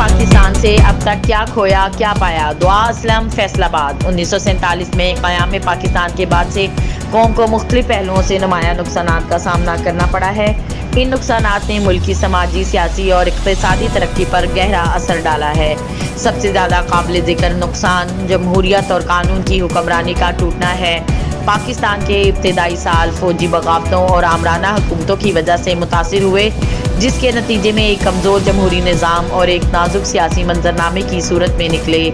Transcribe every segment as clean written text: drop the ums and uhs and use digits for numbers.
پاکستان سے اب تک کیا کھویا کیا پایا؟ دعا اسلم، فیصل آباد۔ 1947 میں قیام پاکستان کے بعد سے قوم کو مختلف پہلوؤں سے نمایاں نقصانات کا سامنا کرنا پڑا ہے۔ ان نقصانات نے ملک کی سماجی، سیاسی اور اقتصادی ترقی پر گہرا اثر ڈالا ہے۔ سب سے زیادہ قابل ذکر نقصان جمہوریت اور قانون کی حکمرانی کا ٹوٹنا ہے۔ پاکستان کے ابتدائی سال فوجی بغاوتوں اور آمرانہ حکومتوں کی وجہ سے متاثر ہوئے، جس کے نتیجے میں ایک کمزور جمہوری نظام اور ایک نازک سیاسی منظرنامے کی صورت میں نکلے۔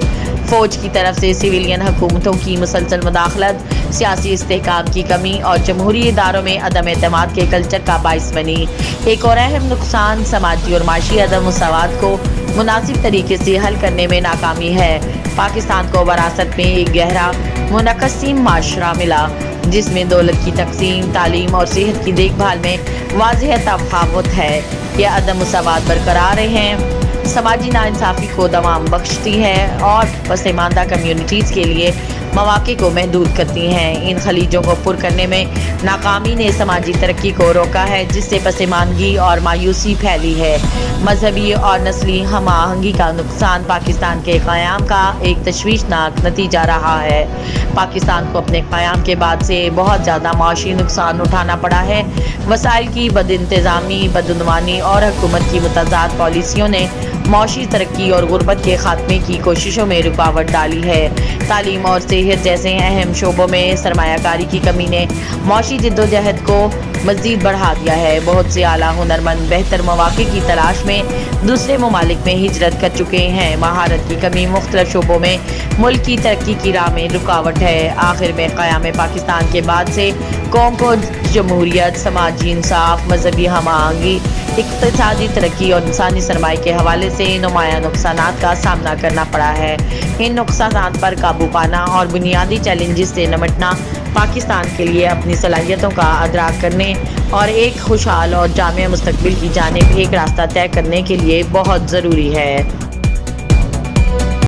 فوج کی طرف سے سویلین حکومتوں کی مسلسل مداخلت سیاسی استحکام کی کمی اور جمہوری اداروں میں عدم اعتماد کے کلچر کا باعث بنی۔ ایک اور اہم نقصان سماجی اور معاشی عدم مساوات کو مناسب طریقے سے حل کرنے میں ناکامی ہے۔ پاکستان کو وراثت میں ایک گہرا منقسم معاشرہ ملا، جس میں دولت کی تقسیم، تعلیم اور صحت کی دیکھ بھال میں واضح تفاوت ہے۔ یہ عدم مساوات برقرار رہے سماجی ناانصافی کو دوام بخشتی ہے اور پسماندہ کمیونٹیز کے لیے مواقع کو محدود کرتی ہیں۔ ان خلیجوں کو پر کرنے میں ناکامی نے سماجی ترقی کو روکا ہے، جس سے پسماندگی اور مایوسی پھیلی ہے۔ مذہبی اور نسلی ہم آہنگی کا نقصان پاکستان کے قیام کا ایک تشویشناک نتیجہ رہا ہے۔ پاکستان کو اپنے قیام کے بعد سے بہت زیادہ معاشی نقصان اٹھانا پڑا ہے۔ وسائل کی بد انتظامی، بدعنوانی اور حکومت کی متضاد پالیسیوں نے معاشی ترقی اور غربت کے خاتمے کی کوششوں میں رکاوٹ ڈالی ہے۔ تعلیم اور صحت جیسے اہم شعبوں میں سرمایہ کاری کی کمی نے معاشی جدوجہد کو مزید بڑھا دیا ہے۔ بہت سے اعلیٰ ہنرمند بہتر مواقع کی تلاش میں دوسرے ممالک میں ہجرت کر چکے ہیں۔ مہارت کی کمی مختلف شعبوں میں ملک کی ترقی کی راہ میں رکاوٹ ہے۔ آخر میں قیام پاکستان کے بعد سے قوم کو جمہوریت، سماجی انصاف، مذہبی ہم آہنگی، اقتصادی ترقی اور انسانی سرمایہ کے حوالے سے نمایاں نقصانات کا سامنا کرنا پڑا ہے۔ ان نقصانات پر قابو پانا اور بنیادی چیلنجز سے نمٹنا پاکستان کے لیے اپنی صلاحیتوں کا ادراک کرنے اور ایک خوشحال اور جامع مستقبل کی جانب ایک راستہ طے کرنے کے لیے بہت ضروری ہے۔